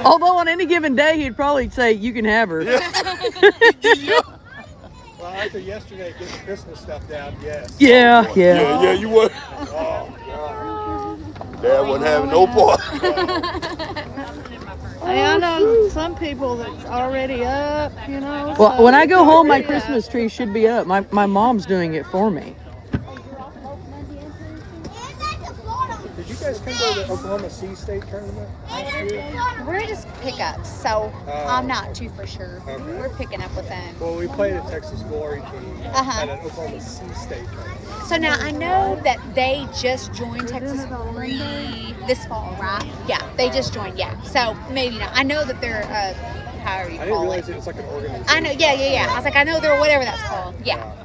Although on any given day, he'd probably say, you can have her. Well, after yesterday, getting the Christmas stuff down, yes. Yeah. Yeah, you would. Oh, God. Dad wasn't having no part. I know some people that's already up, you know. Well, so when I go it's home, my already Christmas tree should be up. My mom's doing it for me. Did you guys come to the Oklahoma Sea State tournament last year? We're just pickups, so I'm not too for sure. Okay. We're picking up with them. Well, we played a Texas Glory team at an Oklahoma Sea State tournament. So now I know that they just joined Texas Glory this fall, right? Yeah, they just joined. Yeah, so maybe not. I know that they're how are you I didn't call realize it? it was like an organization. I know. Yeah. I was like, I know they're whatever that's called. Yeah.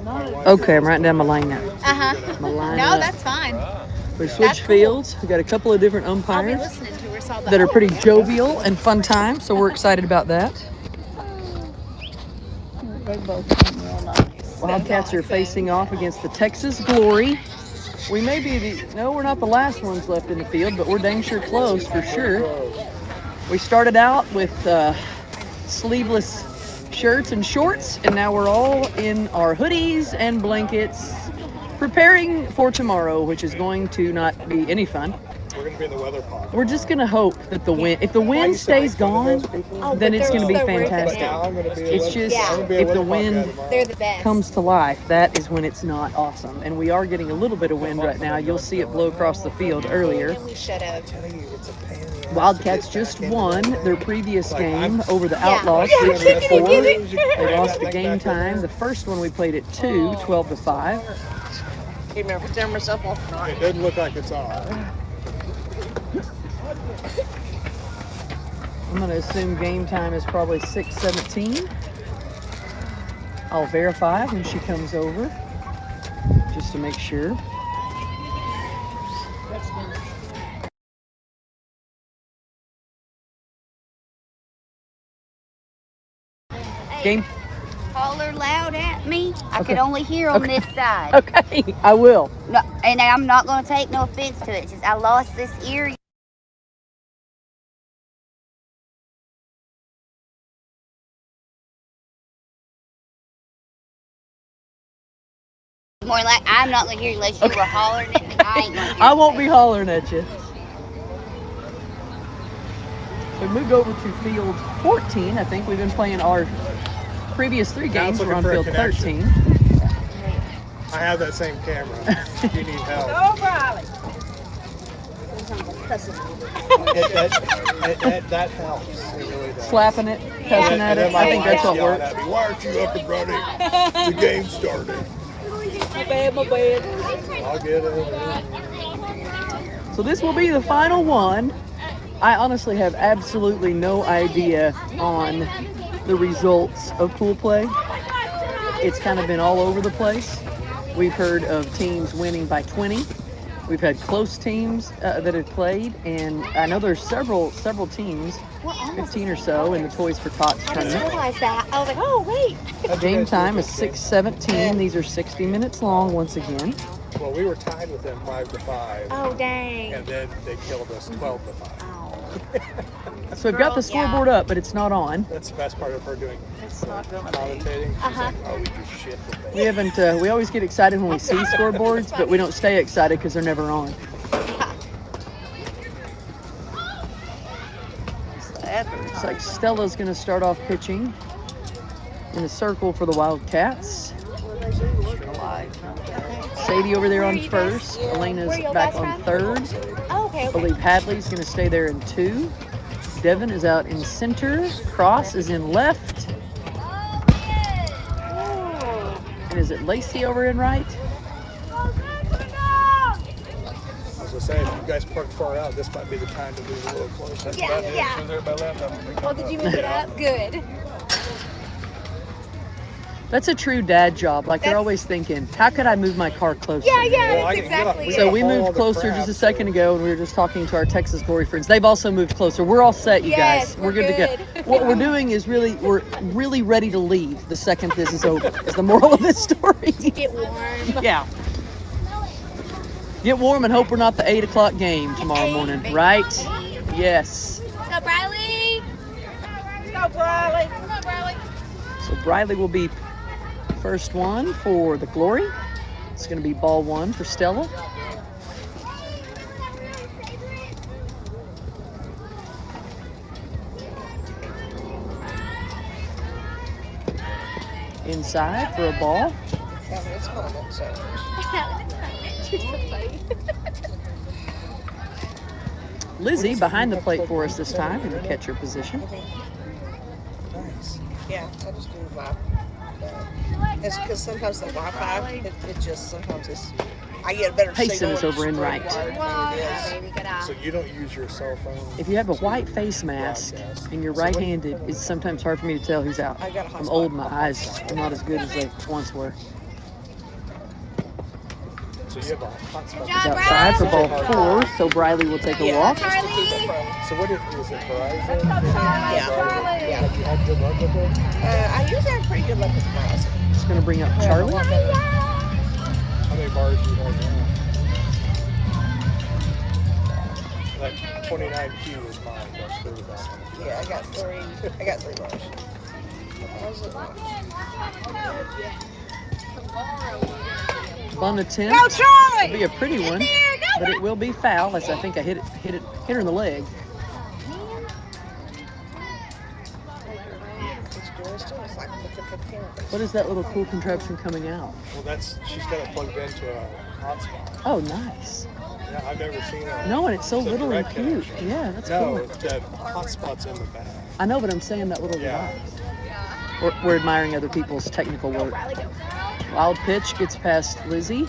My wife Okay, I'm writing down my lineup. No, lineup. that's fine. We That's switched cool. fields. We got a couple of different I'll be umpires listening to her. So that are pretty jovial and fun times, so we're excited about that. They both seem real nice. Wildcats are facing off against the Texas Glory. We may be we're not the last ones left in the field, but we're dang sure close for sure. We started out with sleeveless shirts and shorts, and now we're all in our hoodies and blankets, preparing for tomorrow, which is going to not be any fun. We're going to be in the weather pod. We're just going to hope that the wind, if the wind stays gone, then it's going to be they're worth it. fantastic. Now I'm going to be a It's weather- just, I'm gonna be a if the weather pod wind guy tomorrow. They're the best. comes to life, that is when it's not awesome. And we are getting a little bit of wind right now. You'll see it blow across the field earlier. And we should have. Telling you, it's a pain in the ass Wildcats to get just back into won the- their previous Like, game I'm- over the Yeah. Outlaws, Yeah, 6-4. gimme. They lost the game time. The first one we played at 2, 12-5. Give me a turn myself off. It doesn't look like it's on. I'm going to assume game time is probably 6:17. I'll verify when she comes over, just to make sure. Game. Holler loud at me. I Okay. could only hear on Okay. this side. Okay, I will. No, and I'm not going to take no offense to it. Just I lost this ear. More like I'm not going to hear you unless you were hollering at me. I ain't gonna hear I you. won't be hollering at you. We moved over to field 14. I think we've been playing our previous 3 Now it's games. We're on looking field for a connection. 13. I have that same camera. If you need help. Oh, Riley. That helps. It really does. Slapping it, cussing at And then it. my I think wife that's what yelling works. at me, why aren't you up and running? The game started. My bad. I'll get it. So this will be the final one. I honestly have absolutely no idea on the results of pool play. It's kind of been all over the place. We've heard of teams winning by 20. We've had close teams that have played, and I know there's several teams, 15 or so, in the Toys for Tots I didn't tournament. realize that. I was like, oh wait. Game time is 6:17. These are 60 minutes long once again. Well, we were tied with them 5-5, Oh dang. and then they killed us 12-5. So we've got the scoreboard up, but it's not on. That's the best part of her doing It's not going to be. commentating. She's like, oh, we just shit with them. We haven't. We always get excited when we see scoreboards, but we don't stay excited because they're never on. Looks like Stella's going to start off pitching in a circle for the Wildcats. Sadie over there on first. Elena's Where y'all back guys on from? third. Oh, okay. I believe Hadley's going to stay there in 2. Devin is out in center. Cross is in left. And is it Lacey over in right? I was gonna say, if you guys park far out, this might be the time to move a little closer. Yeah. Well, did you move it up? Good. That's a true dad job. Like they're That's- always thinking, how could I move my car closer? Yeah, Well, that's I can get up- exactly we it. So got we all moved the closer crap, just a so- second ago, and we were just talking to our Texas Glory friends. They've also moved closer. We're all set, you Yes, guys. we're good to good. go. What we're doing is we're really ready to leave the second this is over. Is the moral of this story? Get warm. Yeah. Get warm and hope we're not the 8 o'clock game tomorrow morning, right? Yes. Let's go, Briley. So Briley will be first one for the Glory. It's going to be ball one for Stella. Inside for a ball. Lizzie behind the plate for us this time in the catcher position. Nice. Yeah, I just do Wi-Fi. It's because sometimes the Wi-Fi, it just sometimes it's. I get a better Payson signal. is over in right. Baby, good eye. So you don't use your cell phone? If you have a white face mask and you're right-handed, it's sometimes hard for me to tell who's out. I got a I'm hotspot. old, my eyes are not as good as they once were. So you have a hotspot. He's outside for ball four, so Briley will take a Yeah, walk. just to keep it from. So what is it, Verizon? Yeah. Have you had good luck with it? I usually have pretty good luck with Verizon. It's going to bring up Charlie. How many bars do you have now? That 29Q is mine. That's pretty bad. Yeah, I got three bars. Bunt attempt. Go, Charlie! It'll be a pretty one, but it will be foul as I think I hit her in the leg. It's like looking for parents. What is that little cool contraption coming out? Well, she's got it plugged into a hotspot. Oh, nice. Yeah, I've never seen it. No, and it's so It's a little and direct cute. connection. Yeah, that's No, cool. that hotspot's in the back. I know, but I'm saying that little Yeah. device. We're admiring other people's technical work. Wild pitch gets past Lizzie,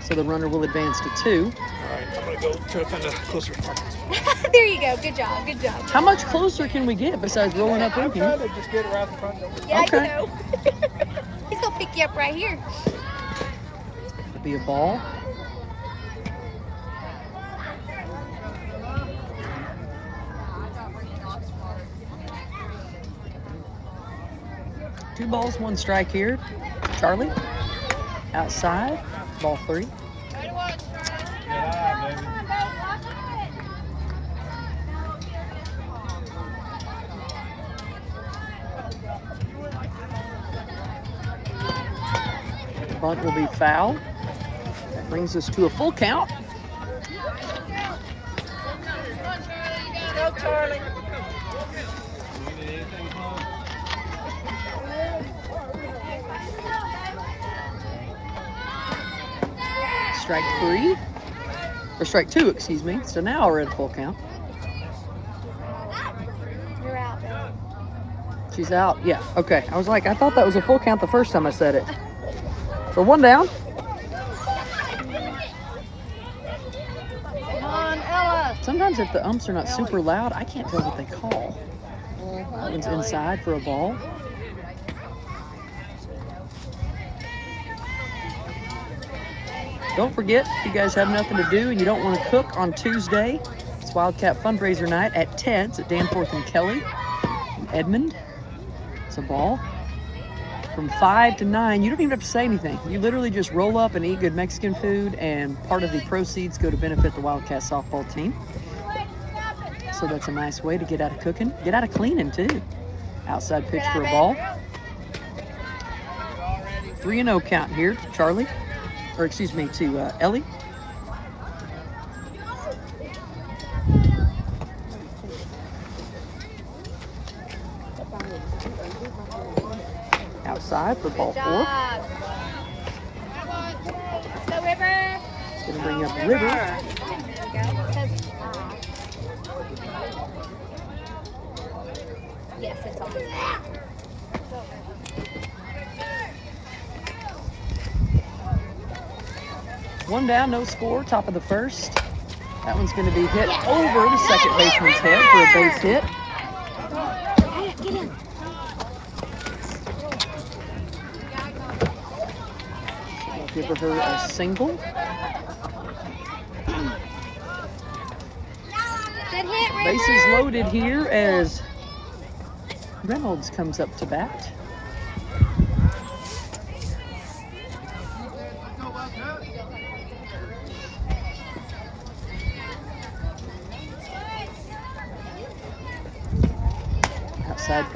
so the runner will advance to two. All right, I'm going to go try to find a closer parking spot. There you go. Good job. Good job. How much closer can we get besides rolling up in I'm here? trying to just get around the front door. Yeah, Okay. you know. He's gonna pick you up right here. It'll be a ball. Two balls, one strike here. Charlie, outside, ball three. Bunt will be foul. That brings us to a full count. Go, Charlie. Strike three, or strike two, excuse me. So now we're at a full count. You're out. Baby. She's out. Yeah, okay. I was like, I thought that was a full count the first time I said it. So one down. Come on, Ella. Sometimes if the umps are not super loud, I can't tell what they call. That one's inside for a ball. Don't forget, if you guys have nothing to do and you don't want to cook on Tuesday, it's Wildcat Fundraiser Night at Ted's at Danforth and Kelly in Edmond. It's a ball. From 5 to 9, you don't even have to say anything. You literally just roll up and eat good Mexican food, and part of the proceeds go to benefit the Wildcat softball team. So that's a nice way to get out of cooking. Get out of cleaning, too. Outside pitch for a ball. 3-0 count here to Charlie. Or excuse me, to Ellie. Outside for ball Good four. job. Let's go, River. It's going to bring up River. There we go. It says, yes, it's on. One down, no score, top of the first. That one's going to be hit over the second baseman's head for a base hit. Get in. We'll give her a single. Good hit, River. Bases loaded here as Reynolds comes up to bat.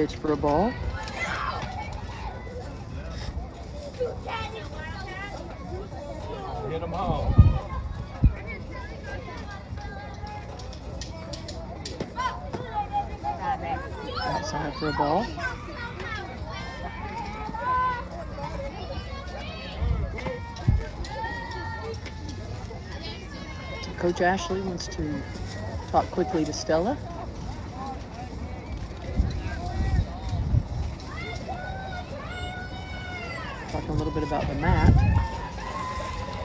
pitch for a ball. Hit them home. Outside for a ball. So Coach Ashley wants to talk quickly to Stella. Talking a little bit about the mat.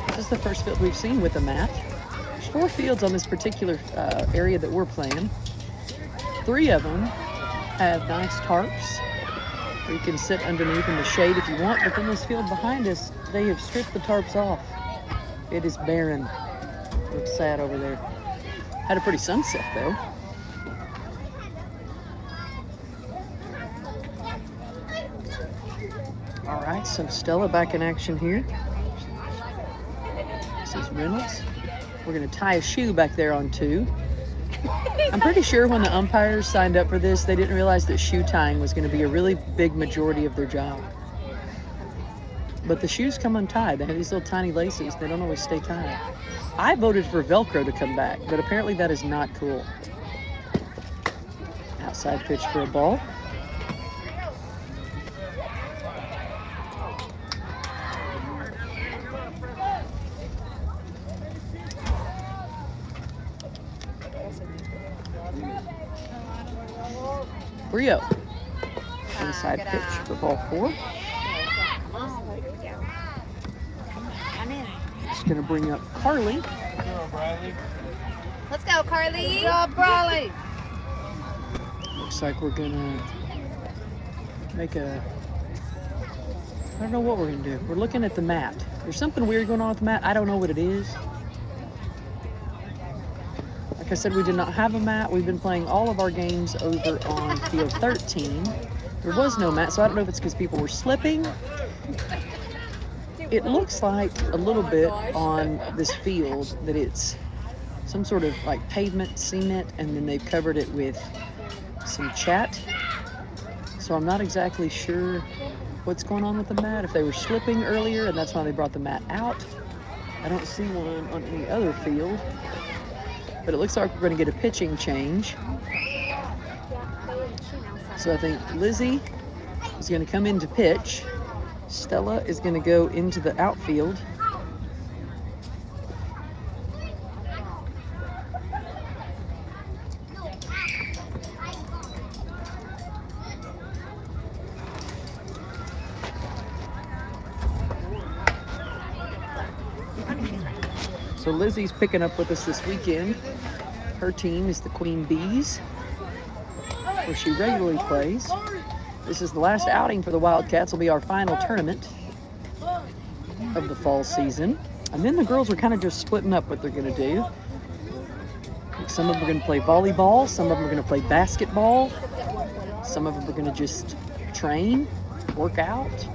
This is the first field we've seen with a mat. There's 4 fields on this particular area that we're playing. 3 of them have nice tarps where you can sit underneath in the shade if you want, but in this field behind us, they have stripped the tarps off. It is barren. Looks sad over there. Had a pretty sunset though. All right, so Stella back in action here. This is Reynolds. We're gonna tie a shoe back there on 2. I'm pretty sure when the umpires signed up for this, they didn't realize that shoe tying was going to be a really big majority of their job. But the shoes come untied. They have these little tiny laces. They don't always stay tied. I voted for Velcro to come back, but apparently that is not cool. Outside pitch for a ball. Rio. Inside pitch for ball 4. It's going to bring up Carly. Let's go, Carly. Good job, Brawley. Looks like we're going to make a... I don't know what we're going to do. We're looking at the mat. There's something weird going on with the mat. I don't know what it is. Like I said, we did not have a mat. We've been playing all of our games over on field 13. There was no mat, so I don't know if it's because people were slipping. It looks like a little bit on this field that it's some sort of like pavement cement, and then they've covered it with some chat. So I'm not exactly sure what's going on with the mat. If they were slipping earlier and that's why they brought the mat out. I don't see one on any other field. But it looks like we're going to get a pitching change. So I think Lizzie is going to come in to pitch. Stella is going to go into the outfield. So Lizzie's picking up with us this weekend. Her team is the Queen Bees, where she regularly plays. This is the last outing for the Wildcats. Will be our final tournament of the fall season. And then the girls are kind of just splitting up what they're going to do. Some of them are going to play volleyball. Some of them are going to play basketball. Some of them are going to just train, work out.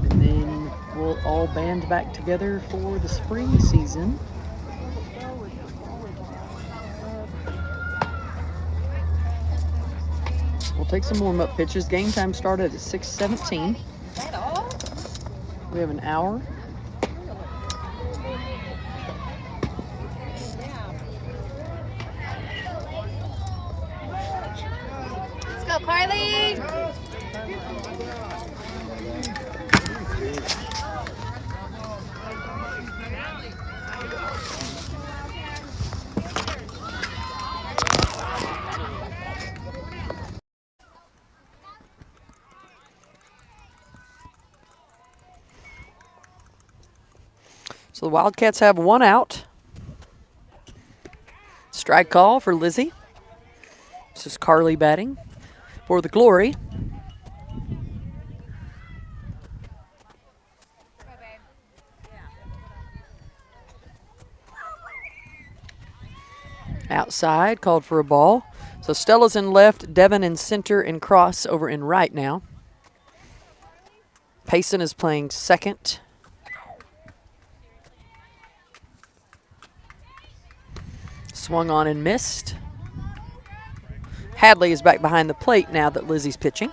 And then we'll all band back together for the spring season. We'll take some warm-up pitches. Game time started at 6:17. We have an hour. Let's go, Carly. So the Wildcats have 1 out. Strike call for Lizzie. This is Carly batting for the Glory. Outside, called for a ball. So Stella's in left, Devin in center, and Cross over in right now. Payson is playing second. Swung on and missed. Hadley is back behind the plate now that Lizzie's pitching.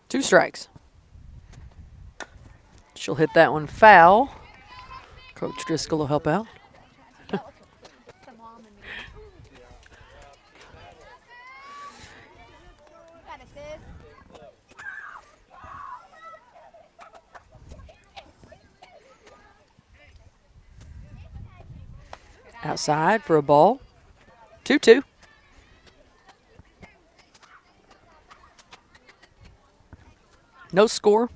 Two strikes. She'll hit that one foul. Coach Driscoll will help out. Outside for a ball. 2-2. No score.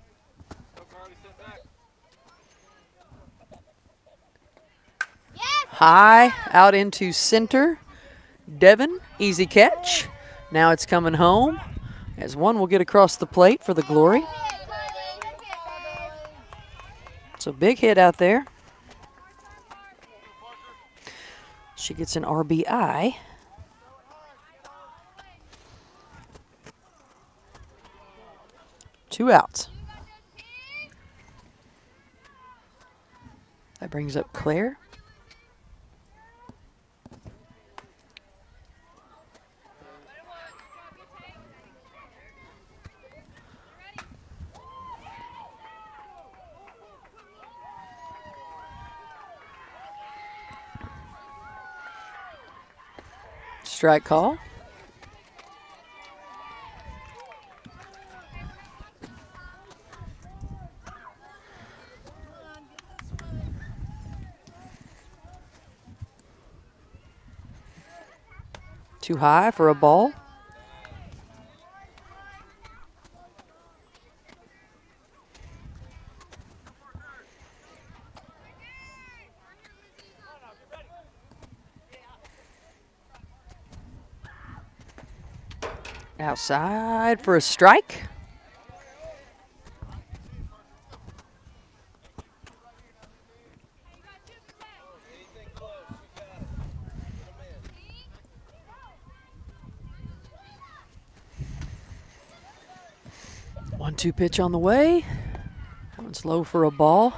High out into center. Devon, easy catch. Now it's coming home as one will get across the plate for the Glory. It's a big hit out there. She gets an RBI. Two outs. That brings up Claire. Strike call. Too high for a ball. Outside for a strike. One-two pitch on the way. That one's low for a ball.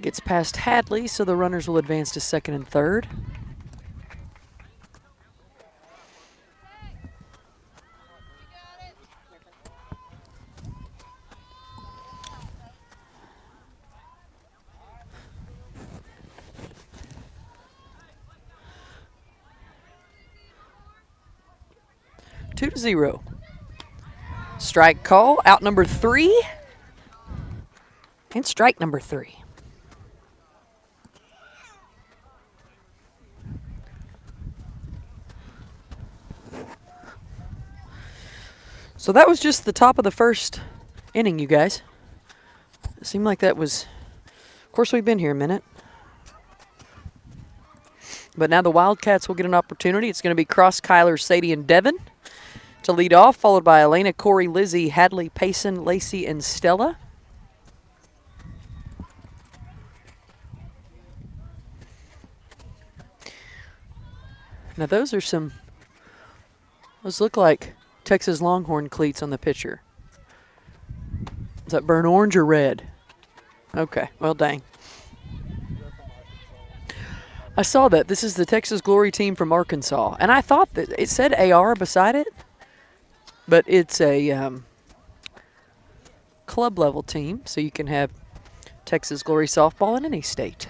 Gets past Hadley, so the runners will advance to second and third. Two to zero. Strike call, out number 3. And strike number 3. So that was just the top of the first inning, you guys. It seemed like that was, of course we've been here a minute. But now the Wildcats will get an opportunity. It's going to be Cross, Kyler, Sadie, and Devon to lead off, followed by Elena, Corey, Lizzie, Hadley, Payson, Lacey, and Stella. Now those look like Texas Longhorn cleats on the pitcher. Is that burnt orange or red? Okay, well dang. I saw that. This is the Texas Glory team from Arkansas. And I thought that it said AR beside it. But it's a club level team, so you can have Texas Glory softball in any state.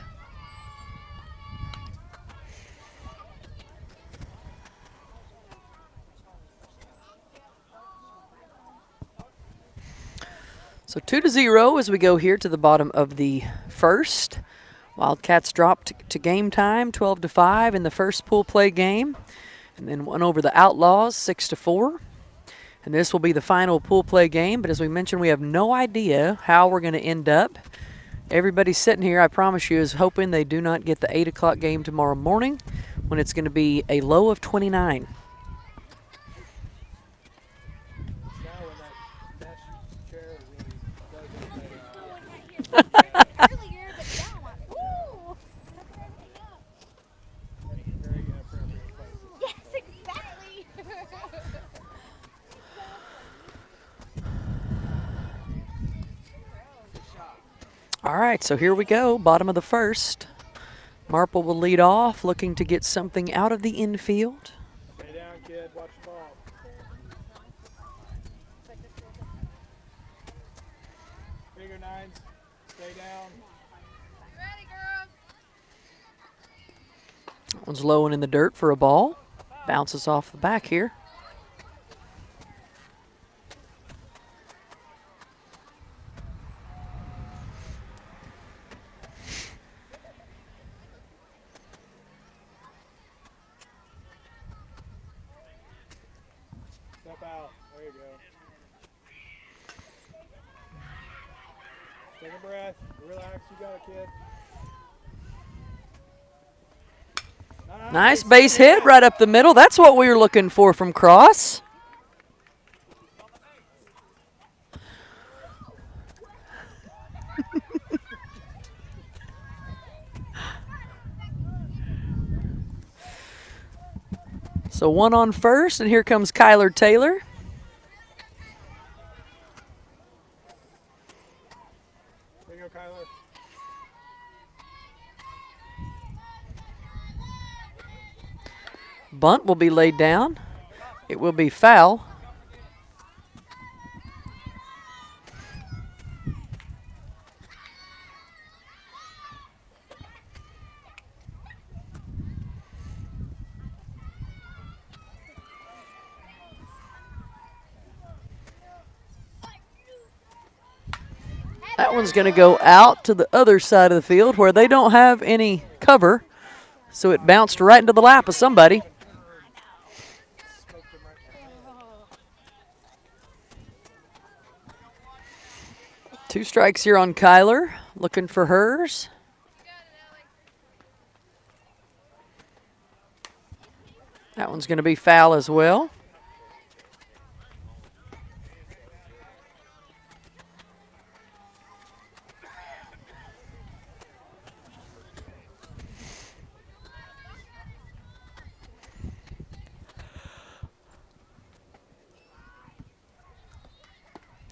So 2-0 as we go here to the bottom of the first. Wildcats dropped to game time, 12-5 in the first pool play game, and then won over the Outlaws, 6-4. And this will be the final pool play game, but as we mentioned, we have no idea how we're going to end up. Everybody sitting here, I promise you, is hoping they do not get the 8 o'clock game tomorrow morning when it's going to be a low of 29. All right, so here we go, bottom of the first. Marple will lead off, looking to get something out of the infield. Stay down, kid. Watch the ball. Bigger nines. Stay down. That one's low and in the dirt for a ball. Bounces off the back here. Step out. There you go. Take a breath. Relax. You got it, kid. Nice base hit right up the middle. That's what we were looking for from Cross. So one on first, and here comes Kyler Taylor. There you go, Kyler. Bunt will be laid down. It will be foul. That one's going to go out to the other side of the field where they don't have any cover. So it bounced right into the lap of somebody. Two strikes here on Kyler, looking for hers. That one's going to be foul as well.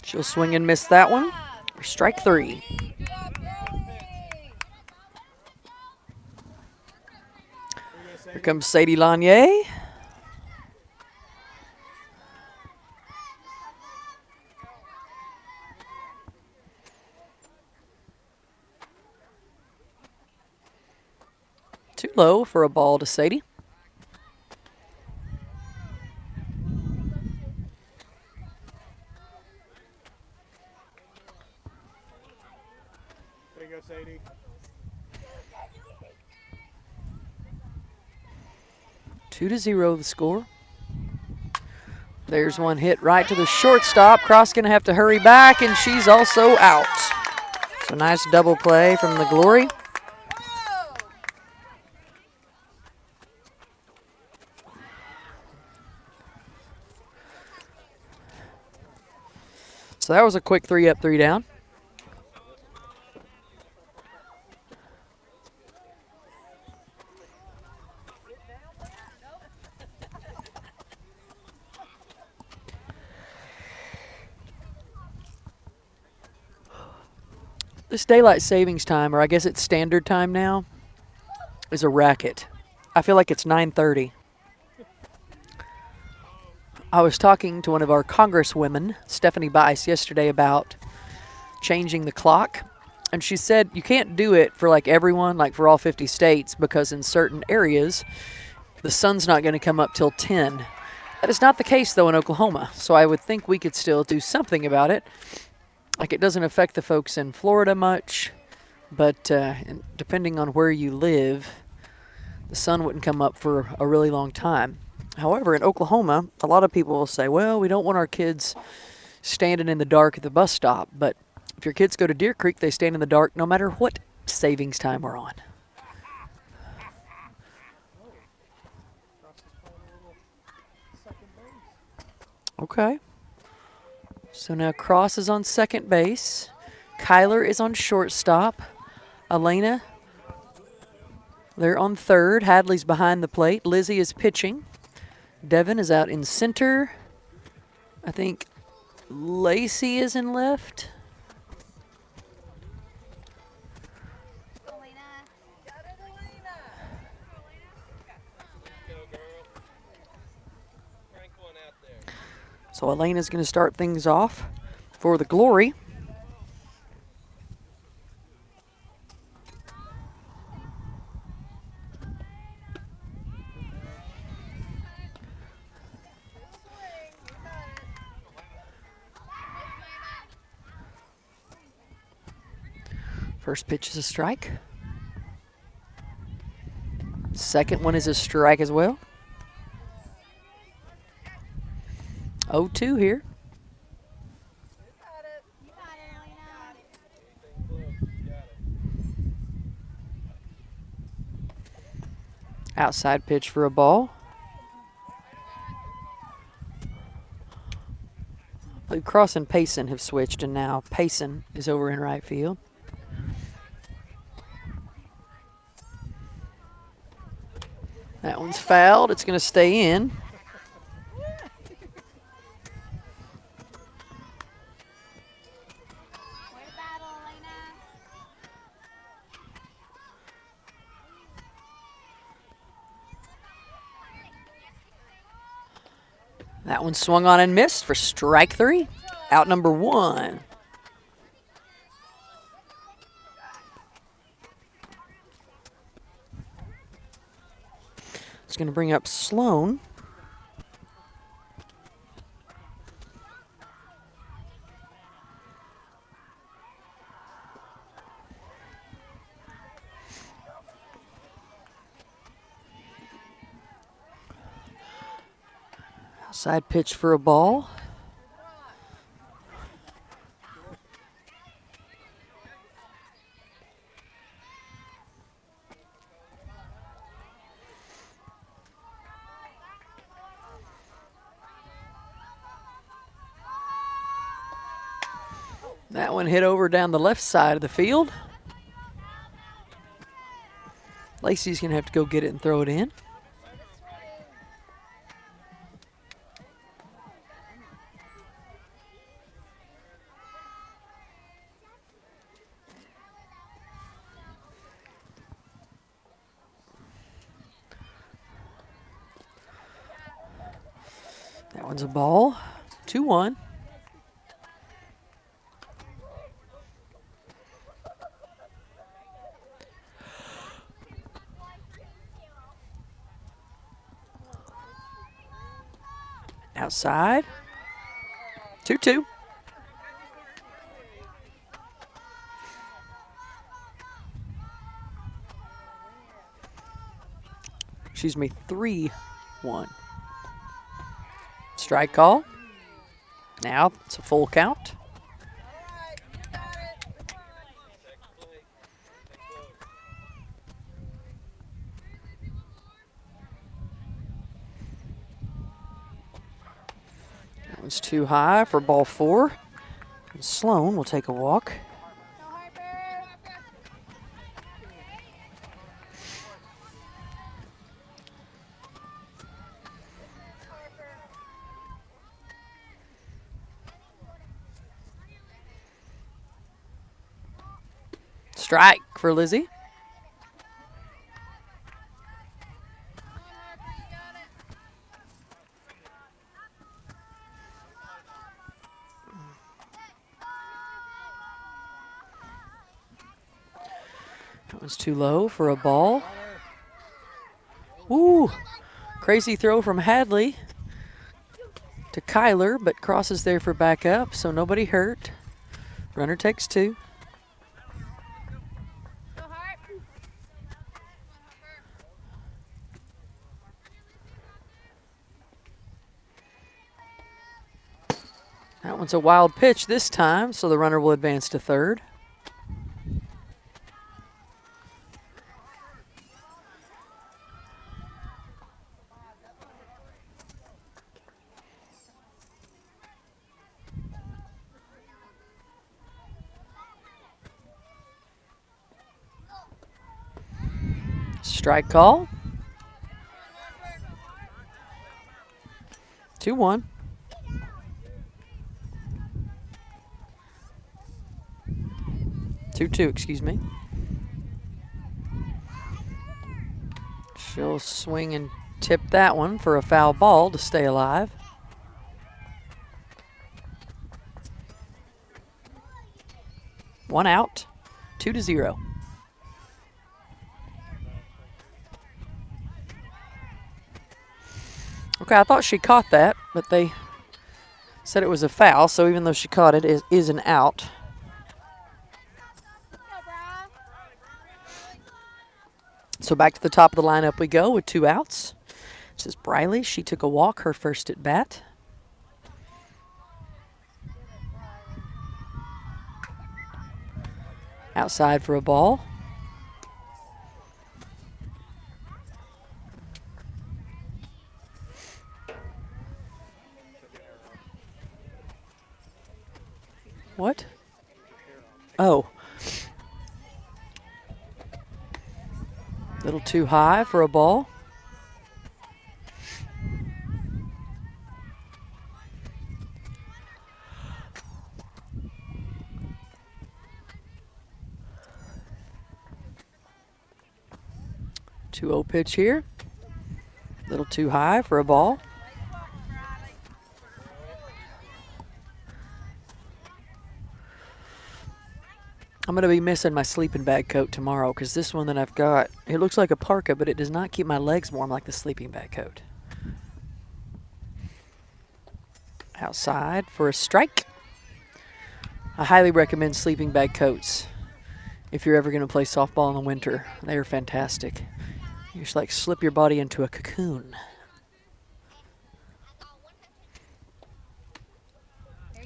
She'll swing and miss that one. Strike three. Here comes Sadie Lanier. Too low for a ball to Sadie. There you go, Sadie. 2-0 the score. There's one hit right to the shortstop. Cross going to have to hurry back, and she's also out. So nice double play from the Glory. So that was a quick 3 up, 3 down. This daylight savings time, or I guess it's standard time now, is a racket. I feel like it's 9:30. I was talking to one of our congresswomen, Stephanie Bice, yesterday about changing the clock. And she said you can't do it for like everyone, like for all 50 states, because in certain areas, the sun's not going to come up till 10. That is not the case, though, in Oklahoma. So I would think we could still do something about it. Like, it doesn't affect the folks in Florida much, but depending on where you live, the sun wouldn't come up for a really long time. However, in Oklahoma, a lot of people will say, well, we don't want our kids standing in the dark at the bus stop. But if your kids go to Deer Creek, they stand in the dark no matter what savings time we're on. Okay. So now Cross is on second base. Kyler is on shortstop. Elena, they're on third. Hadley's behind the plate. Lizzie is pitching. Devin is out in center. I think Lacey is in left. So Elena's going to start things off for the Glory. First pitch is a strike. Second one is a strike as well. 0-2 here. Outside pitch for a ball. I believe Cross and Payson have switched, and now Payson is over in right field. That one's fouled. It's going to stay in. That one swung on and missed for strike 3. Out number 1. It's going to bring up Sloan. Outside pitch for a ball. That one hit over down the left side of the field. Lacey's going to have to go get it and throw it in. That one's a ball. 2-1. Outside. 2-2. Excuse me, 3-1. Strike call. Now it's a full count. That one's too high for ball 4. And Sloan will take a walk. Strike for Lizzie. That one's too low for a ball. Ooh, crazy throw from Hadley to Kyler, but crosses there for backup, so nobody hurt. Runner takes 2. That one's a wild pitch this time, so the runner will advance to 3rd. Strike call. 2-1. Two, excuse me. She'll swing and tip that one for a foul ball to stay alive. 1 out, 2-0. Okay, I thought she caught that, but they said it was a foul, so even though she caught it, it is an out. So back to the top of the lineup we go with 2 outs. This is Briley. She took a walk, her first at bat. Outside for a ball. What? Oh. Little too high for a ball. Two 2-0 pitch here. Little too high for a ball. I'm going to be missing my sleeping bag coat tomorrow because this one that I've got, it looks like a parka, but it does not keep my legs warm like the sleeping bag coat. Outside for a strike. I highly recommend sleeping bag coats if you're ever going to play softball in the winter. They are fantastic. You just like slip your body into a cocoon.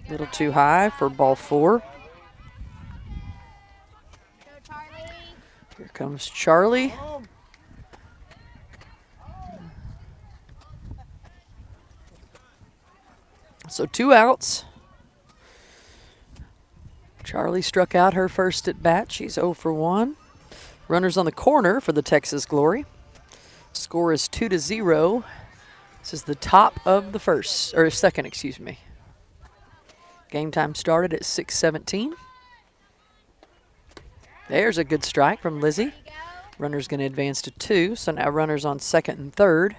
Little too high for ball 4. Here comes Charlie. So 2 outs. Charlie struck out her first at bat. She's 0 for 1. Runners on the corner for the Texas Glory. Score is 2-0. This is the top of the second, excuse me. Game time started at 6:17. There's a good strike from Lizzie. Runner's going to advance to 2, so now runners on second and third.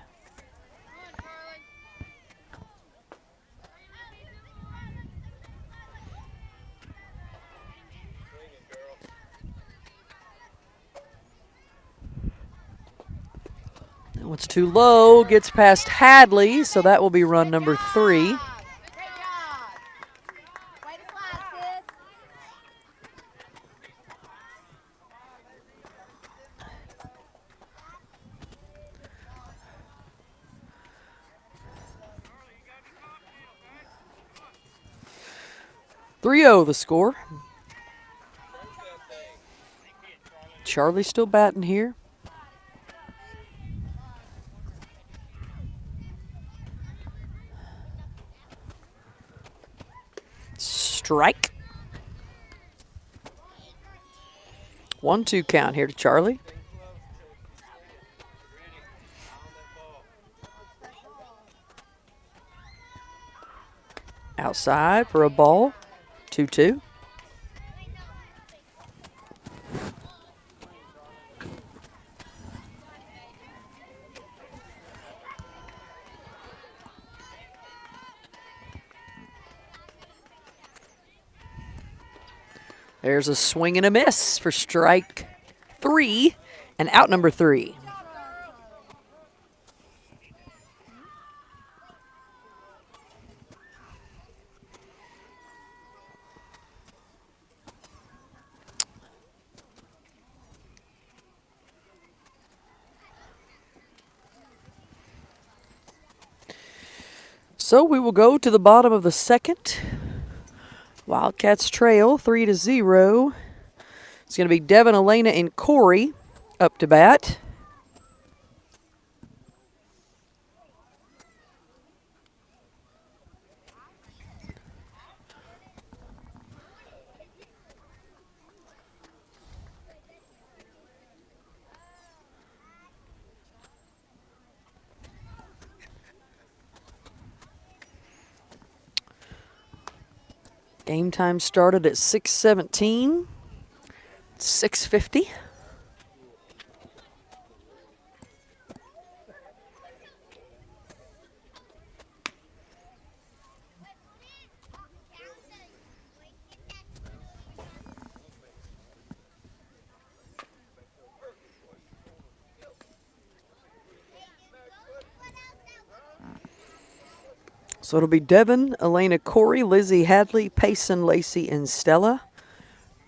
That one's too low, gets past Hadley, so that will be run number 3. 3-0 the score. Charlie still batting here. Strike. 1-2 count here to Charlie. Outside for a ball. 2-2. There's a swing and a miss for strike 3 and out number 3. So we will go to the bottom of the second. Wildcats trail 3-0. It's going to be Devin, Elena, and Corey up to bat. Game time started at 6:17. 6:50. So it'll be Devin, Elena, Corey, Lizzie, Hadley, Payson, Lacey, and Stella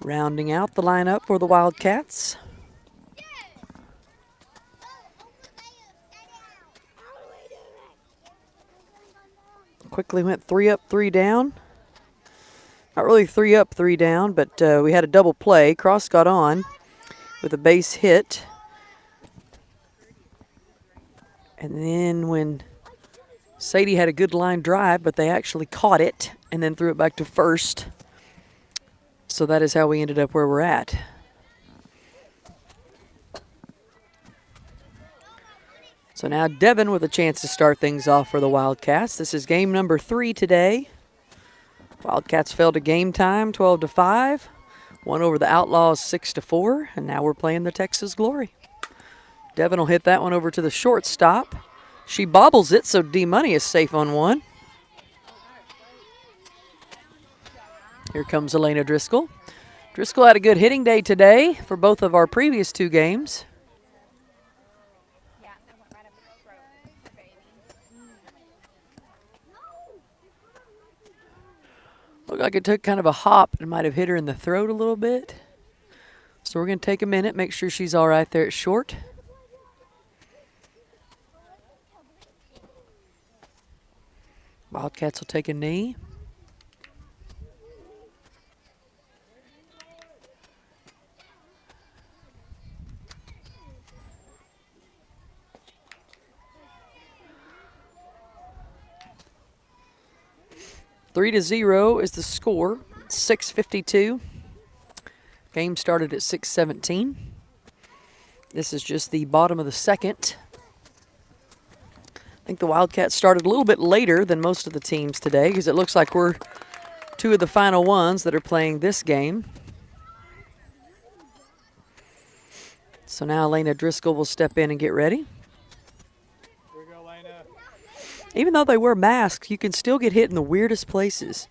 rounding out the lineup for the Wildcats. Quickly went 3 up, 3 down. Not really 3 up, 3 down, but we had a double play. Cross got on with a base hit. And then when Sadie had a good line drive, but they actually caught it and then threw it back to first. So that is how we ended up where we're at. So now Devin with a chance to start things off for the Wildcats. This is game number 3 today. Wildcats fell to game time 12-5. Won over the Outlaws 6-4. And now we're playing the Texas Glory. Devin will hit that one over to the shortstop. She bobbles it, so D-Money is safe on one. Here comes Elena Driscoll. Driscoll had a good hitting day today for both of our previous 2 games. Looked like it took kind of a hop and might have hit her in the throat a little bit. So we're going to take a minute, make sure she's all right there at short. Wildcats will take a knee. Three to 0 is the score. 6:52. Game started at 6:17. This is just the bottom of the second. I think the Wildcats started a little bit later than most of the teams today because it looks like we're 2 of the final ones that are playing this game. So now Elena Driscoll will step in and get ready. Here we go, Elena. Even though they wear masks, you can still get hit in the weirdest places.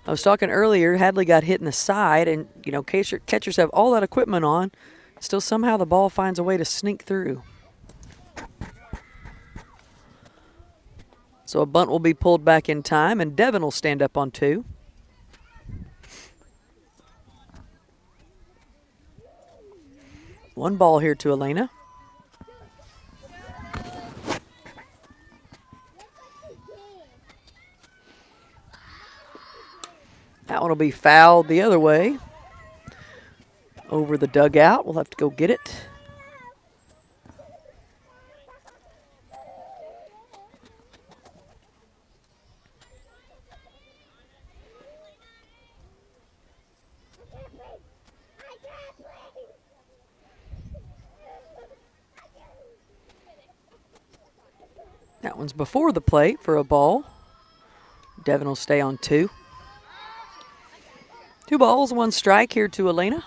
I was talking earlier, Hadley got hit in the side, and, you know, catchers have all that equipment on. Still somehow the ball finds a way to sneak through. So a bunt will be pulled back in time, and Devin will stand up on 2. One ball here to Elena. That one will be fouled the other way. Over the dugout. We'll have to go get it. That one's before the plate for a ball. Devin will stay on 2. 2 balls, 1 strike here to Elena.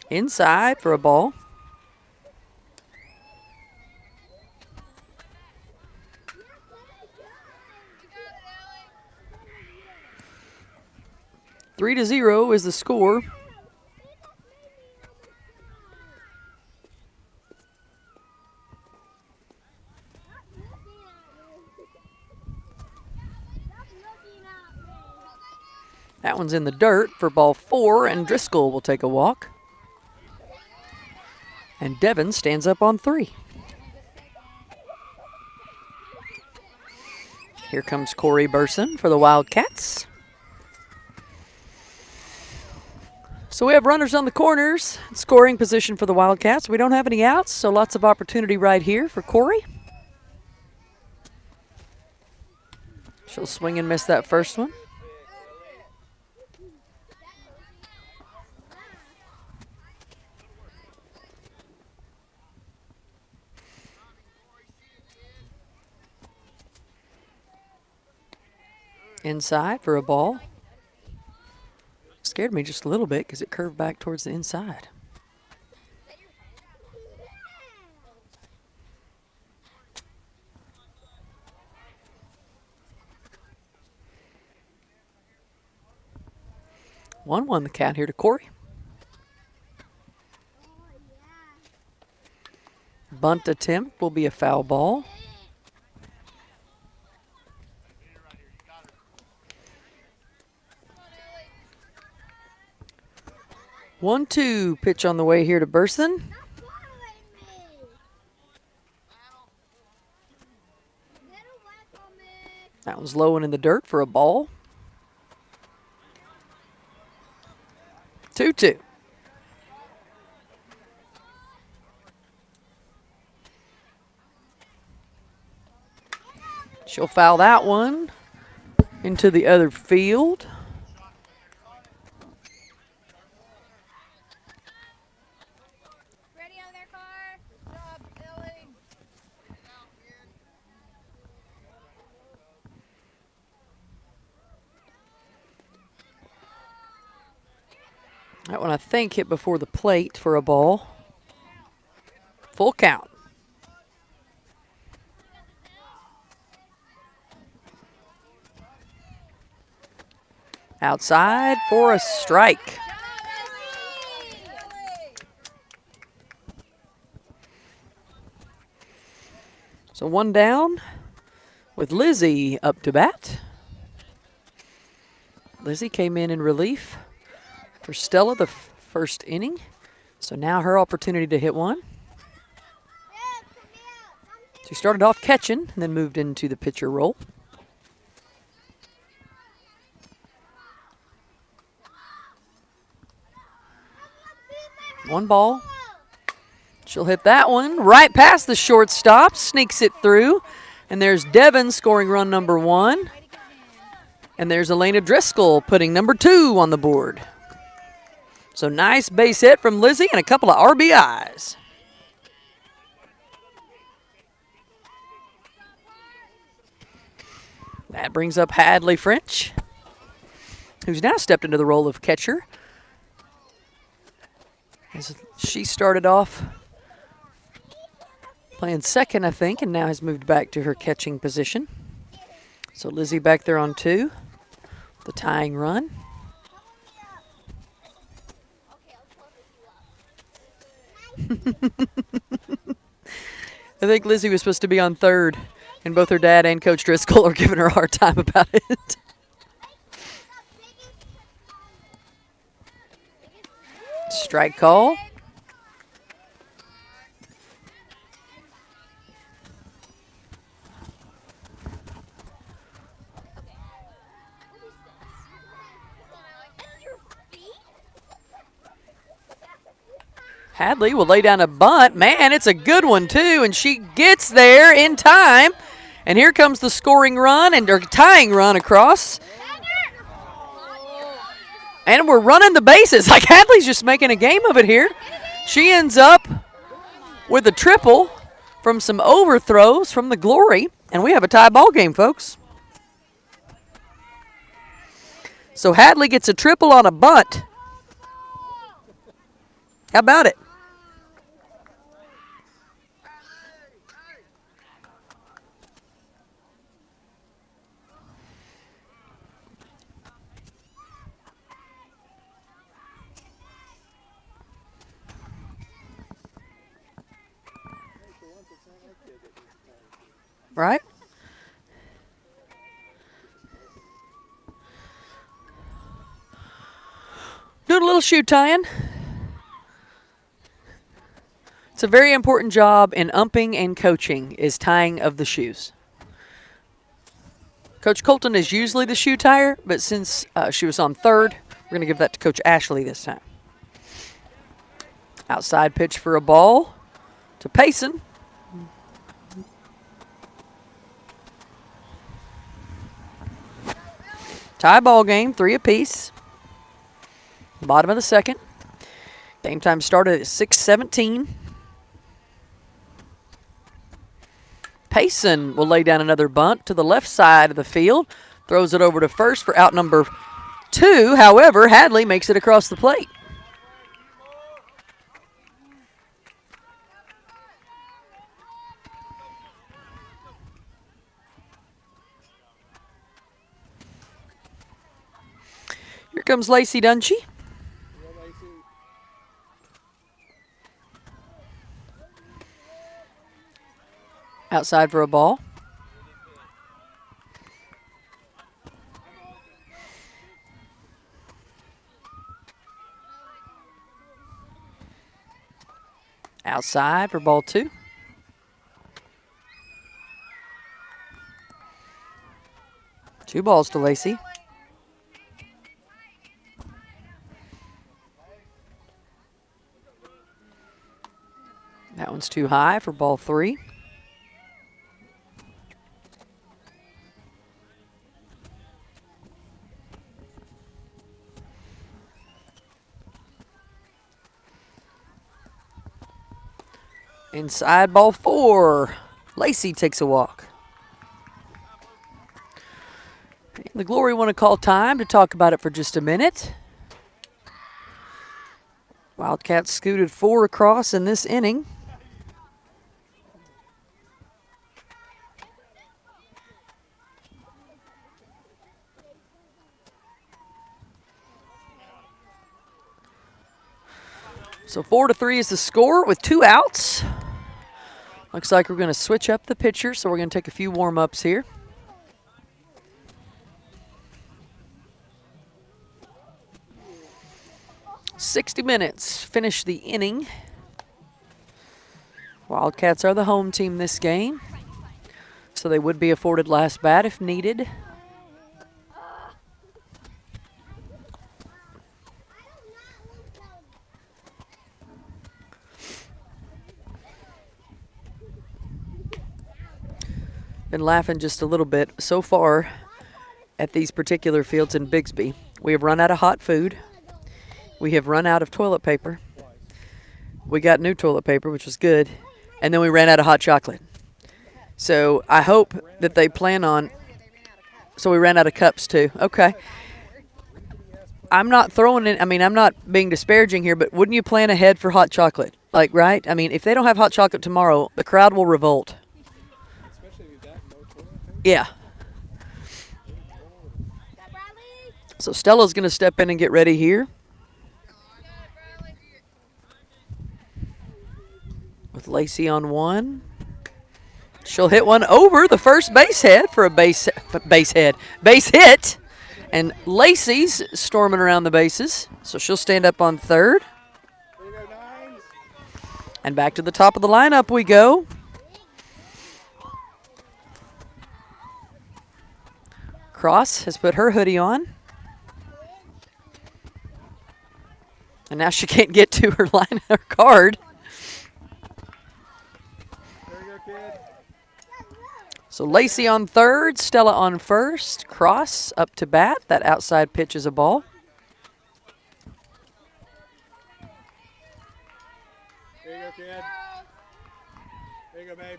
Inside for a ball. Three to 0 is the score. That one's in the dirt for ball 4, and Driscoll will take a walk. And Devin stands up on 3. Here comes Corey Burson for the Wildcats. So we have runners on the corners, scoring position for the Wildcats. We don't have any outs, so lots of opportunity right here for Corey. She'll swing and miss that first one. Inside for a ball. Scared me just a little bit because it curved back towards the inside. 1-1 the count here to Corey. Bunt attempt will be a foul ball. One-two pitch on the way here to Burson. That one's low and in the dirt for a ball. 2-2. She'll foul that one into the other field. Ready on their car? Good job, Billy. That one I think hit before the plate for a ball. Full count. Outside for a strike. So one down with Lizzie up to bat. Lizzie came in relief for Stella the first inning. So now her opportunity to hit one. She started off catching and then moved into the pitcher role. One ball. She'll hit that one right past the shortstop, sneaks it through. And there's Devin scoring run number 1. And there's Elena Driscoll putting number 2 on the board. So nice base hit from Lizzie and a couple of RBIs. That brings up Hadley French, who's now stepped into the role of catcher. As she started off playing second, I think, and now has moved back to her catching position. So Lizzie back there on 2, the tying run. I think Lizzie was supposed to be on 3rd, and both her dad and Coach Driscoll are giving her a hard time about it. Strike call. Hadley will lay down a bunt. Man, it's a good one, too, and she gets there in time. And here comes the scoring run and her tying run across. And we're running the bases. Like, Hadley's just making a game of it here. She ends up with a triple from some overthrows from the Glory. And we have a tie ball game, folks. So Hadley gets a triple on a bunt. How about it? Right? Doing a little shoe tying. It's a very important job in umping and coaching is tying of the shoes. Coach Colton is usually the shoe tyer, but since she was on 3rd, we're going to give that to Coach Ashley this time. Outside pitch for a ball to Payson. Tie ball game, 3 apiece. Bottom of the 2nd. Game time started at 6:17. Payson will lay down another bunt to the left side of the field. Throws it over to first for out number 2. However, Hadley makes it across the plate. Here comes Lacey Dunchie. Outside for a ball. Outside for ball 2. Two balls to Lacey. That one's too high for ball 3. Inside ball 4. Lacey takes a walk. The Glory want to call time to talk about it for just a minute. Wildcats scooted 4 across in this inning. So 4-3 is the score with 2 outs. Looks like we're going to switch up the pitcher, so we're going to take a few warm-ups here. "60 minutes, finish the inning. Wildcats are the home team this game, so they would be afforded last bat if needed. Been laughing just a little bit so far at these particular fields in Bigsby. We have run out of hot food. We have run out of toilet paper. We got new toilet paper, which was good. And then we ran out of hot chocolate. So I hope that they plan on... So we ran out of cups too. Okay. I'm not throwing it... I mean, I'm not being disparaging here, but wouldn't you plan ahead for hot chocolate? Like, right? I mean, if they don't have hot chocolate tomorrow, the crowd will revolt. Yeah. So Stella's going to step in and get ready here. With Lacey on 1. She'll hit one over the first base head for a base hit. And Lacey's storming around the bases. So she'll stand up on 3rd. And back to the top of the lineup we go. Cross has put her hoodie on. And now she can't get to her her card. So Lacey on 3rd, Stella on 1st. Cross up to bat. That outside pitch is a ball. There you go, kid. There you go, babe.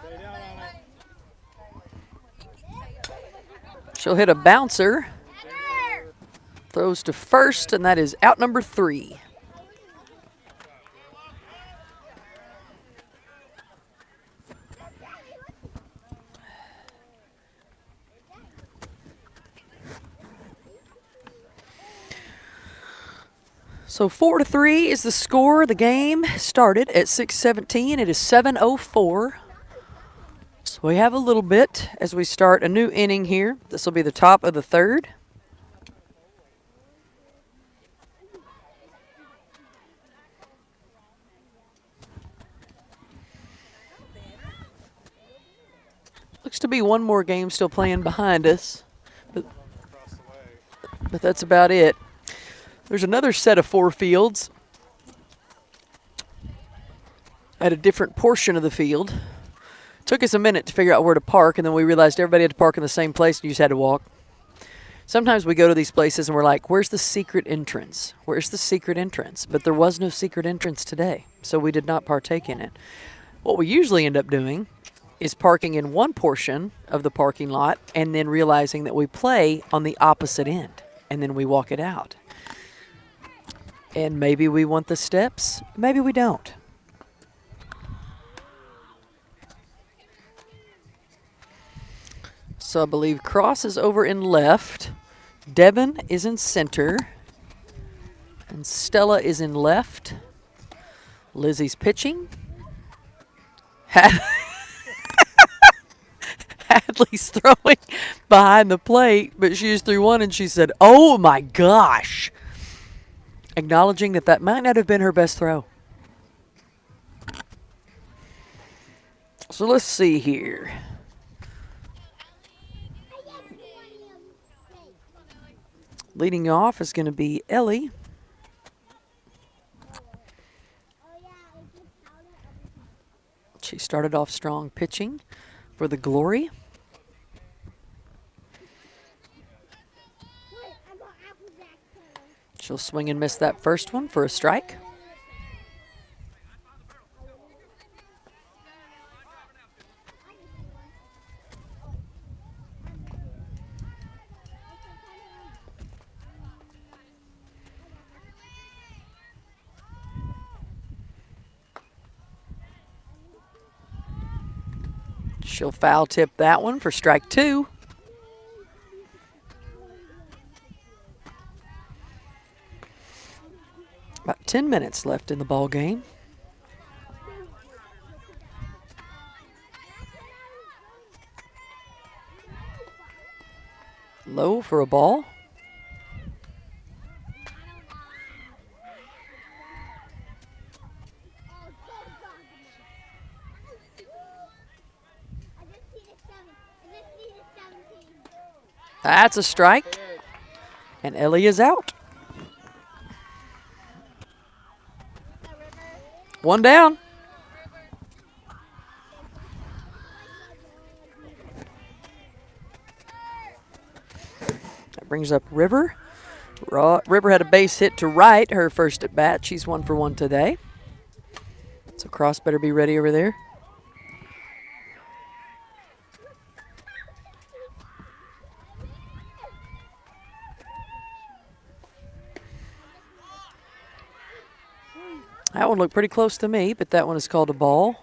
Stay down on it. She'll hit a bouncer. Throws to 1st, and that is out number 3. So 4-3 is the score. The game started at 6:17. It is 7:04. So we have a little bit as we start a new inning here. This will be the top of the 3rd. Looks to be one more game still playing behind us, but that's about it. There's another set of 4 fields at a different portion of the field. Took us a minute to figure out where to park, and then we realized everybody had to park in the same place and you just had to walk. Sometimes we go to these places and we're like, where's the secret entrance? Where's the secret entrance? But there was no secret entrance today, so we did not partake in it. What we usually end up doing is parking in one portion of the parking lot and then realizing that we play on the opposite end, and then we walk it out. And maybe we want the steps, maybe we don't. So I believe Cross is over in left. Devin is in center. And Stella is in left. Lizzie's pitching. Hadley's throwing behind the plate, but she just threw one and she said, "Oh my gosh." Acknowledging that that might not have been her best throw. So let's see here. Leading off is going to be Ellie. She started off strong pitching for the Glory. She'll swing and miss that first one for a strike. She'll foul tip that one for strike 2. About 10 minutes left in the ball game. Low for a ball. That's a strike. And Ellie is out. One down. That brings up River. River had a base hit to right her first at bat. She's 1 for 1 today. So Cross better be ready over there. That one looked pretty close to me, but that one is called a ball.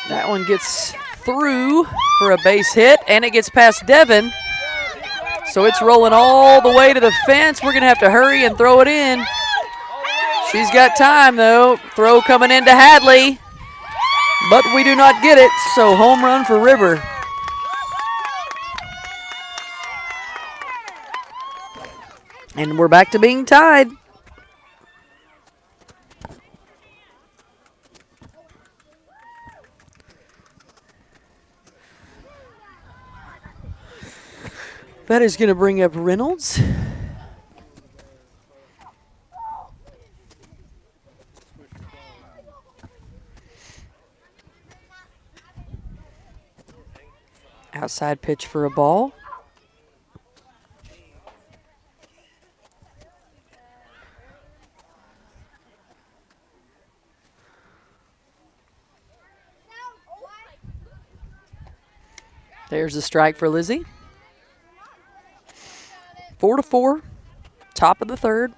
That one gets through for a base hit, and it gets past Devin. So it's rolling all the way to the fence. We're going to have to hurry and throw it in. She's got time, though. Throw coming into Hadley. But we do not get it, so home run for River. And we're back to being tied. That is going to bring up Reynolds. Outside pitch for a ball. There's a strike for Lizzie. 4-4, top of the third.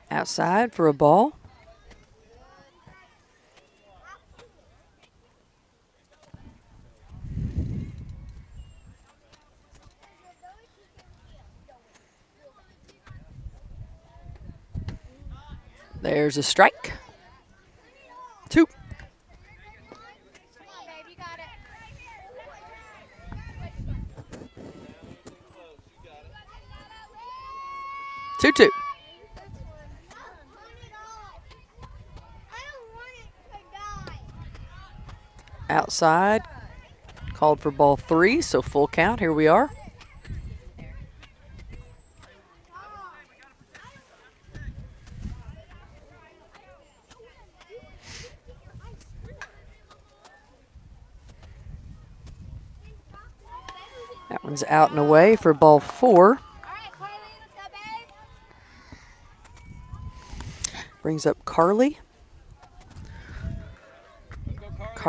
Outside for a ball. There's a strike. 2. 2-2. Outside, called for ball 3, so full count. Here we are. That one's out and away for ball 4. Brings up Carly.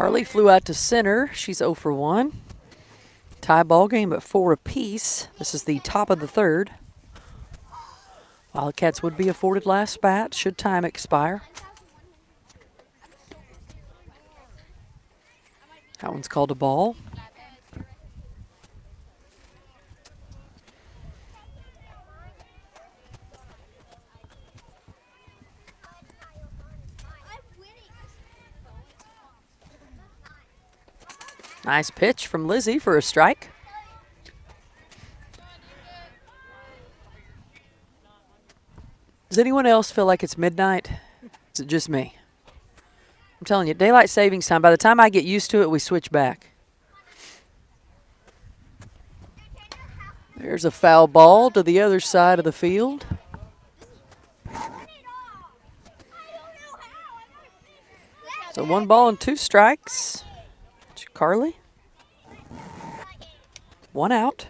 Carly flew out to center. She's 0 for 1. Tie ball game at 4 apiece. This is the top of the third. Wildcats would be afforded last bat should time expire. That one's called a ball. Nice pitch from Lizzie for a strike. Does anyone else feel like it's midnight? Is it just me? I'm telling you, daylight savings time, by the time I get used to it, we switch back. There's a foul ball to the other side of the field. So 1 ball and 2 strikes. Carly. 1 out.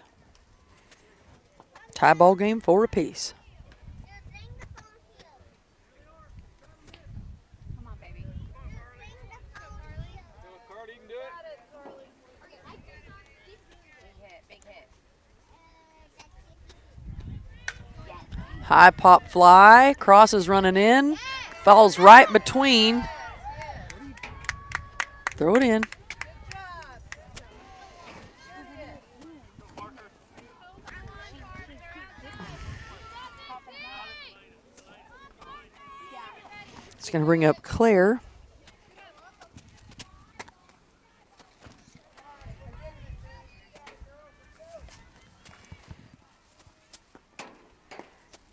Tie ball game 4 apiece. High pop fly, crosses running in, falls right between. Throw it in. It's going to bring up Claire.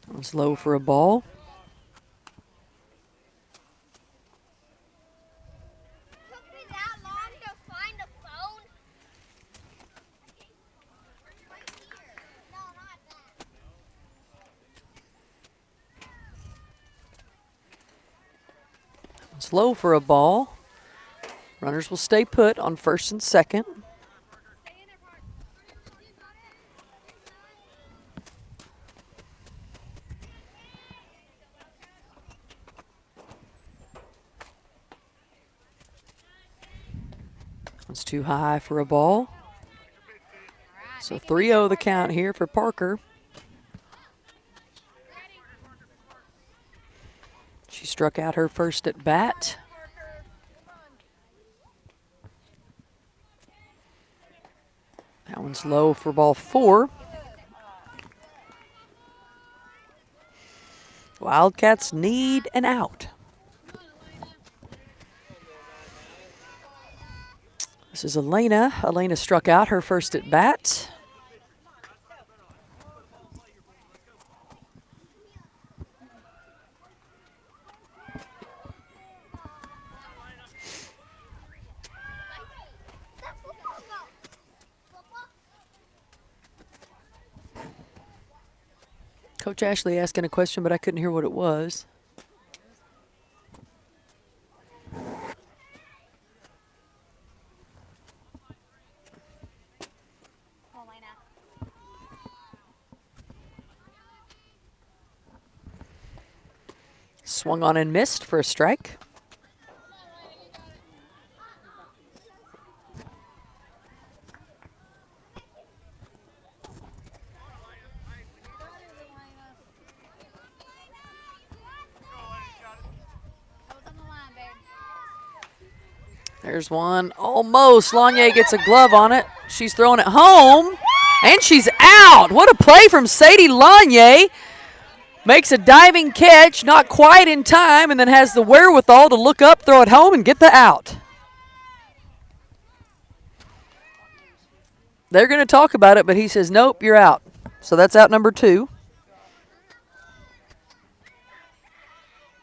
That was low for a ball. It's low for a ball. Runners will stay put on first and second. It's too high for a ball. So 3-0 the count here for Parker. She struck out her first at bat. That one's low for ball 4. Wildcats need an out. This is Elena. Elena struck out her first at bat. Coach Ashley asking a question, but I couldn't hear what it was. Swung on and missed for a strike. There's one. Almost. Lanier gets a glove on it. She's throwing it home. And she's out. What a play from Sadie Lanier. Makes a diving catch, not quite in time, and then has the wherewithal to look up, throw it home, and get the out. They're going to talk about it, but he says, nope, you're out. So that's out number 2.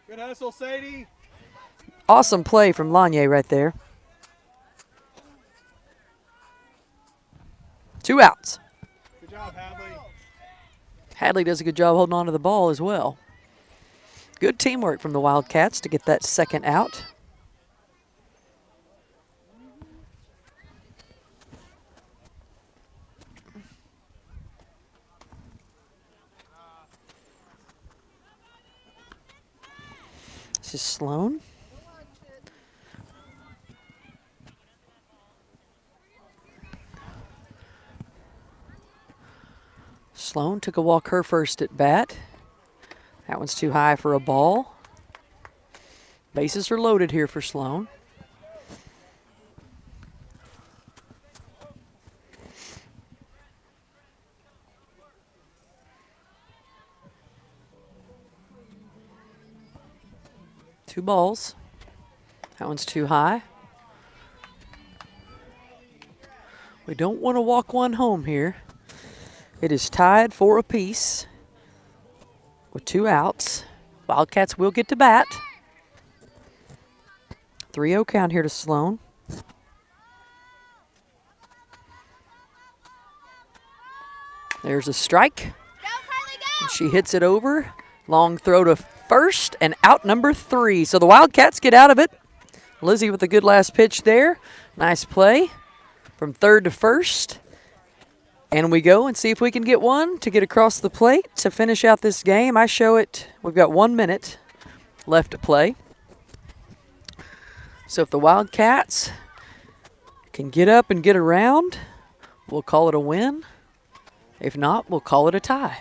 Good hustle, Sadie. Awesome play from Lanier right there. 2 outs. Good job, Hadley. Hadley does a good job holding on to the ball as well. Good teamwork from the Wildcats to get that second out. This is Sloan. Sloan took a walk her first at bat. That one's too high for a ball. Bases are loaded here for Sloan. Two balls. That one's too high. We don't want to walk one home here. It is tied for a piece with 2 outs. Wildcats will get to bat. 3-0 count here to Sloan. There's a strike. And she hits it over. Long throw to first and out number 3. So the Wildcats get out of it. Lizzie with a good last pitch there. Nice play from third to first. And we go and see if we can get one to get across the plate to finish out this game. I show it. We've got 1 minute left to play. So if the Wildcats can get up and get around, we'll call it a win. If not, we'll call it a tie.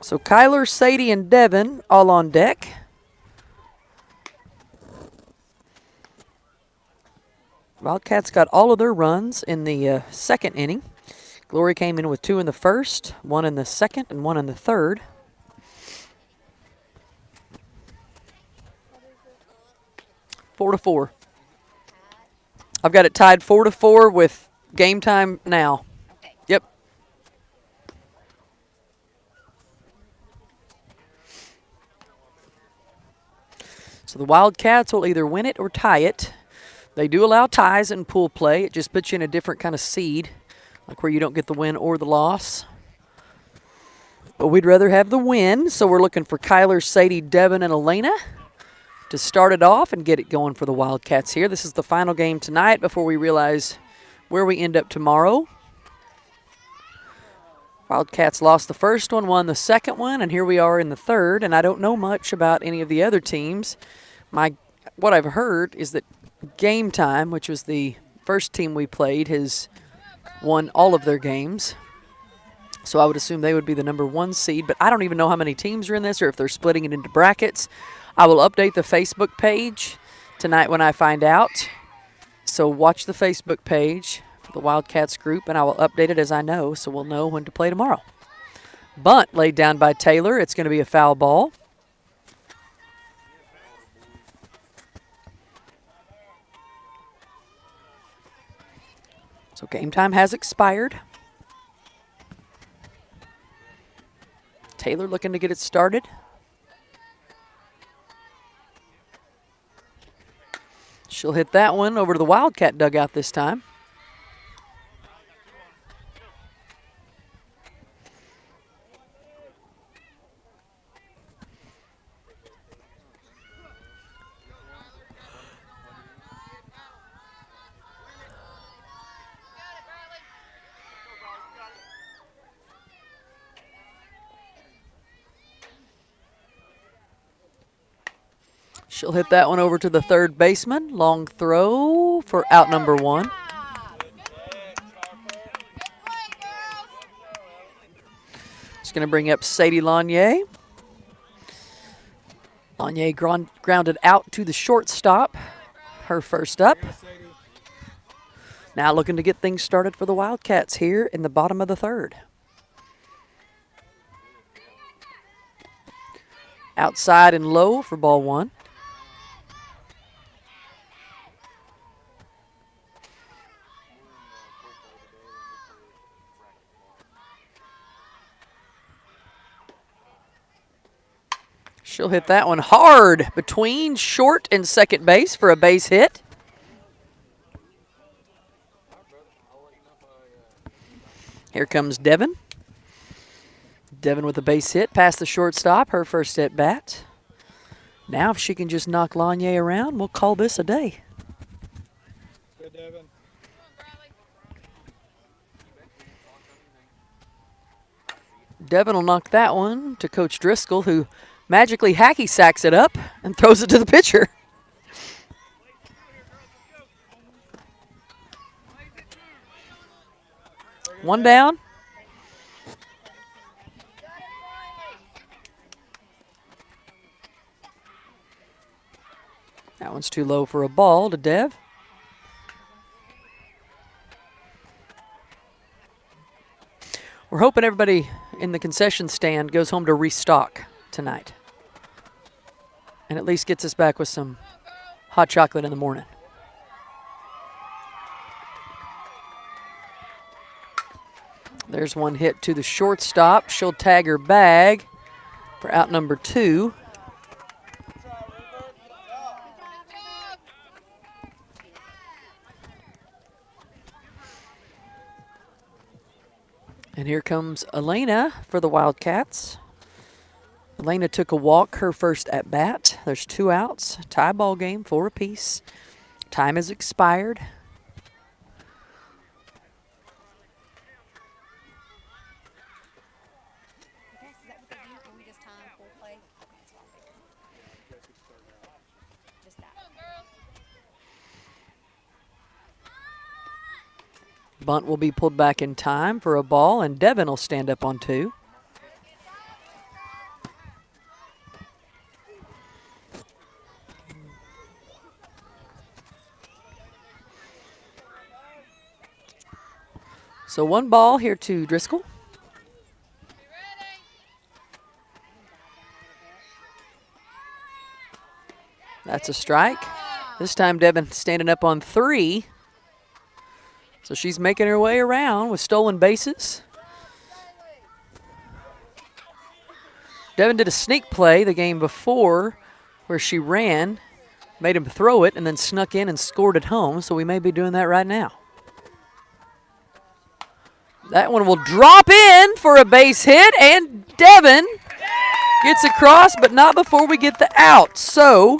So Kyler, Sadie, and Devin all on deck. Wildcats got all of their runs in the second inning. Glory came in with 2 in the first, 1 in the second, and 1 in the third. Four to 4. I've got it tied 4-4 with game time now. Okay. Yep. So the Wildcats will either win it or tie it. They do allow ties in pool play. It just puts you in a different kind of seed, like where you don't get the win or the loss. But we'd rather have the win, so we're looking for Kyler, Sadie, Devin, and Elena to start it off and get it going for the Wildcats here. This is the final game tonight before we realize where we end up tomorrow. Wildcats lost the first one, won the second one, and here we are in the third, and I don't know much about any of the other teams. What I've heard is that Game Time, which was the first team we played, has won all of their games. So I would assume they would be the number 1 seed, but I don't even know how many teams are in this or if they're splitting it into brackets. I will update the Facebook page tonight when I find out. So watch the Facebook page for the Wildcats group, and I will update it as I know, so we'll know when to play tomorrow. Bunt laid down by Taylor. It's going to be a foul ball. So game time has expired. Taylor looking to get it started. She'll hit that one over to the Wildcat dugout this time. She'll hit that one over to the third baseman. Long throw for out number 1. It's going to bring up Sadie Lanier. Lanier grounded out to the shortstop. Her first up. Now looking to get things started for the Wildcats here in the bottom of the third. Outside and low for ball 1. She'll hit that one hard between short and second base for a base hit. Here comes Devin. Devin with a base hit past the shortstop, her first at bat. Now if she can just knock Lanier around, we'll call this a day. Good, Devin. Devin will knock that one to Coach Driscoll, who magically hacky sacks it up and throws it to the pitcher. One down. That one's too low for a ball to Dev. We're hoping everybody in the concession stand goes home to restock tonight. And at least gets us back with some hot chocolate in the morning. There's one hit to the shortstop. She'll tag her bag for out number 2. And here comes Elena for the Wildcats. Elena took a walk her first at bat. There's 2 outs. Tie ball game, 4 apiece. Time has expired. Bunt will be pulled back in time for a ball, and Devin will stand up on 2. So 1 ball here to Driscoll. That's a strike. This time Devin standing up on 3. So she's making her way around with stolen bases. Devin did a sneak play the game before where she ran, made him throw it, and then snuck in and scored at home. So we may be doing that right now. That one will drop in for a base hit, and Devin gets across, but not before we get the out. So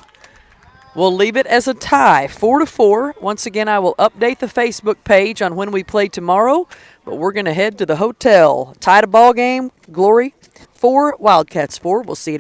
we'll leave it as a tie, 4-4. Once again, I will update the Facebook page on when we play tomorrow, but we're going to head to the hotel. Tie to ball game, Glory 4, Wildcats 4. We'll see you.